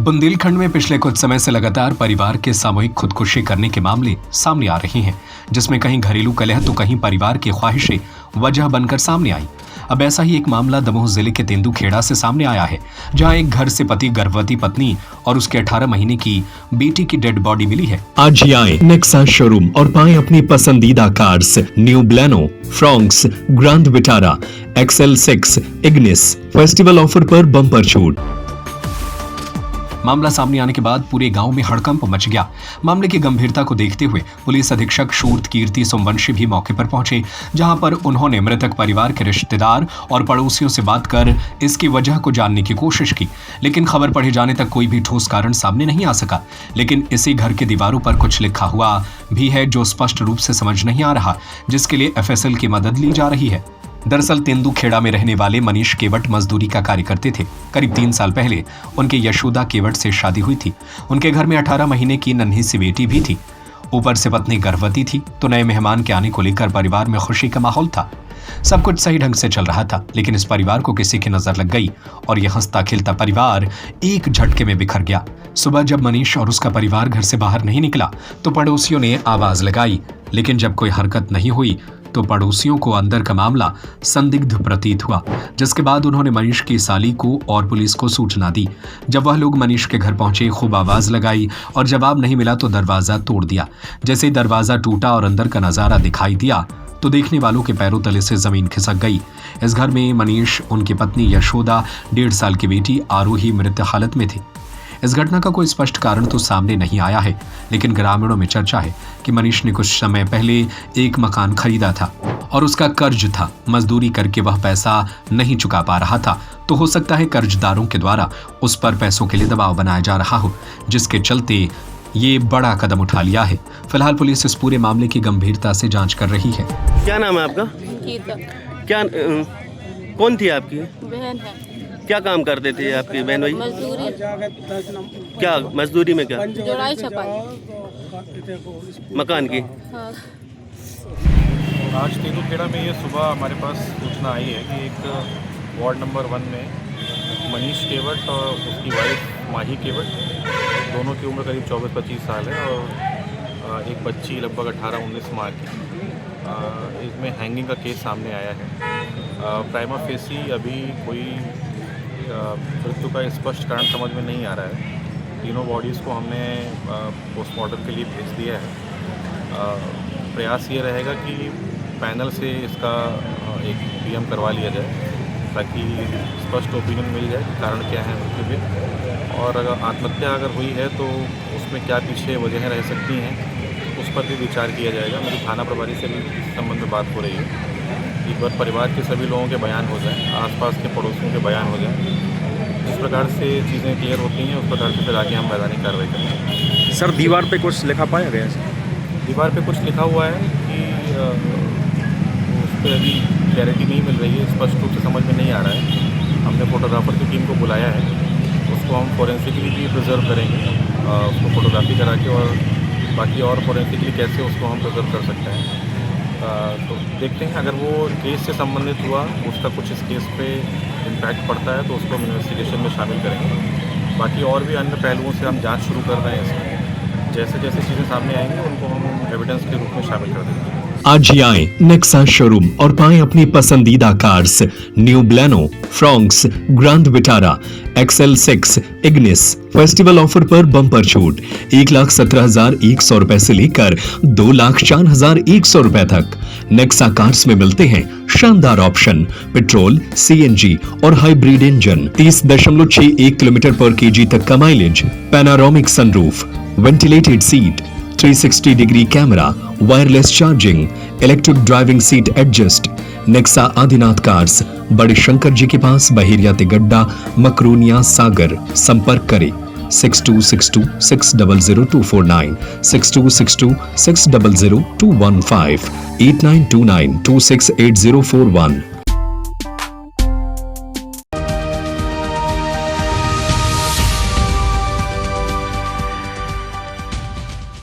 बुंदेलखंड में पिछले कुछ समय से लगातार परिवार के सामूहिक खुदकुशी करने के मामले सामने आ रहे हैं, जिसमें कहीं घरेलू कलह तो कहीं परिवार की ख्वाहिशें वजह बनकर सामने आई। अब ऐसा ही एक मामला दमोह जिले के तेंदुखेड़ा से सामने आया है, जहां एक घर से पति, गर्भवती पत्नी और उसके 18 महीने की बेटी की डेड बॉडी मिली है। आज ही आए नेक्सा शोरूम और पाएं अपनी पसंदीदा cars, new Baleno, Fronx, grand Vitara, XL6, Ignis. Festival offer पर बम्पर छूट। मामला सामने आने के बाद पूरे गांव में हड़कंप मच गया। मामले की गंभीरता को देखते हुए पुलिस अधीक्षक शूर्त कीर्ति सोमवंशी भी मौके पर पहुंचे, जहां पर उन्होंने मृतक परिवार के रिश्तेदार और पड़ोसियों से बात कर इसकी वजह को जानने की कोशिश की, लेकिन खबर पढ़े जाने तक कोई भी ठोस कारण सामने नहीं आ सका। लेकिन इसी घर के दीवारों पर कुछ लिखा हुआ भी है जो स्पष्ट रूप से समझ नहीं आ रहा, जिसके लिए FSL की मदद ली जा रही है। दरअसल तेंदुखेड़ा में रहने वाले मनीष केवट मजदूरी का कार्य करते थे। करीब 3 साल पहले उनके यशोदा केवट से शादी हुई थी। उनके घर में 18 महीने की नन्ही सी बेटी भी थी। ऊपर से पत्नी गर्भवती थी, तो नए मेहमान के आने को लेकर परिवार में खुशी का माहौल था। सब कुछ सही ढंग से चल रहा था, लेकिन इस परिवार को किसी की नजर लग गई और यह हंसता खिलता परिवार एक झटके में बिखर गया। सुबह जब मनीष और उसका परिवार घर से बाहर नहीं निकला तो पड़ोसियों ने आवाज लगाई, लेकिन जब कोई हरकत नहीं हुई तो पड़ोसियों को अंदर का मामला संदिग्ध प्रतीत हुआ, जिसके बाद उन्होंने मनीष की साली को और पुलिस को सूचना दी। जब वह लोग मनीष के घर पहुंचे, खूब आवाज लगाई और जवाब नहीं मिला तो दरवाजा तोड़ दिया। जैसे ही दरवाजा टूटा और अंदर का नजारा दिखाई दिया तो देखने वालों के पैरों तले से जमीन खिसक गई। इस घर में मनीष, उनकी पत्नी यशोदा, 1.5 साल की बेटी आरोही मृत हालत में थी। इस घटना का कोई स्पष्ट कारण तो सामने नहीं आया है, लेकिन ग्रामीणों में चर्चा है कि मनीष ने कुछ समय पहले एक मकान खरीदा था और उसका कर्ज था। मजदूरी करके वह पैसा नहीं चुका पा रहा था, तो हो सकता है कर्जदारों के द्वारा उस पर पैसों के लिए दबाव बनाया जा रहा हो, जिसके चलते ये बड़ा कदम उठा लिया है। फिलहाल पुलिस इस पूरे मामले की गंभीरता से जांच कर रही है। क्या नाम है आपका? क्या कौन थी आपकी बहन है। क्या काम करते थे आपकी बहन भाई? मजदूरी। क्या मजदूरी में क्या? जोड़ाई छपाई मकान की। हाँ। आज तेंदुखेड़ा में ये सुबह हमारे पास सूचना आई है कि एक वार्ड नंबर 1 में मनीष केवट और उसकी वाइफ माही केवट, दोनों की उम्र करीब 24-25 साल है और एक बच्ची लगभग 18-19 माह की, इसमें हैंगिंग का केस सामने आया है। प्राइमा फेसी अभी कोई मृत्यु का स्पष्ट कारण समझ में नहीं आ रहा है। तीनों बॉडीज़ को हमने पोस्टमार्टम के लिए भेज दिया है। प्रयास ये रहेगा कि पैनल से इसका एक PM करवा लिया जाए, ताकि स्पष्ट ओपिनियन मिल जाए कि कारण क्या है मृत्यु के, और अगर आत्महत्या अगर हुई है तो उसमें क्या पीछे वजहें रह सकती हैं, उस पर भी विचार किया जाएगा। मेरी थाना प्रभारी से भी इस संबंध में बात हो रही है कि परिवार के सभी लोगों के बयान हो जाएं, आसपास के पड़ोसियों के बयान हो जाएं। जिस प्रकार से चीज़ें क्लियर होती हैं उस प्रकार से फिर आगे हम मैदानी कार्रवाई करेंगे। सर, दीवार पे कुछ लिखा पाया गया है? दीवार पे कुछ लिखा हुआ है कि उस पर अभी क्लैरिटी नहीं मिल रही है, स्पष्ट रूप से समझ में नहीं आ रहा है। हमने फोटोग्राफर की टीम को बुलाया है, उसको हम फॉरेंसिकली भी प्रिजर्व करेंगे, उसको फोटोग्राफी करा के, और बाकी और फॉरेंसिकली कैसे उसको हम प्रिजर्व कर सकते हैं। तो देखते हैं, अगर वो केस से संबंधित हुआ, उसका कुछ इस केस पे इम्पैक्ट पड़ता है तो उसको हम इन्वेस्टिगेशन में शामिल करेंगे। बाकी और भी अन्य पहलुओं से हम जांच शुरू कर रहे हैं इसमें। जैसे जैसे चीज़ें सामने आएंगी उनको हम एविडेंस के रूप में शामिल कर देंगे। आज ही आए नेक्सा शोरूम और पाएं अपनी पसंदीदा cars, new Baleno, Fronx, grand Vitara, XL6, Ignis. Festival offer पर बम्पर छूट 1,17,100 रुपए से लेकर 2,04,100 रुपए तक। नेक्सा कार्स में मिलते हैं शानदार ऑप्शन, पेट्रोल, CNG और हाइब्रिड इंजन, 30.61 किलोमीटर पर kg तक का mileage, panoramic sunroof, ventilated seat, 360 degree camera, wireless charging, electric driving seat adjust. Nexa Adinath cars, बड़े शंकर जी के पास, बहेरिया तिगड्डा, मकरूनिया सागर। संपर्क करें 6262600249, 6262600215, 8929268041।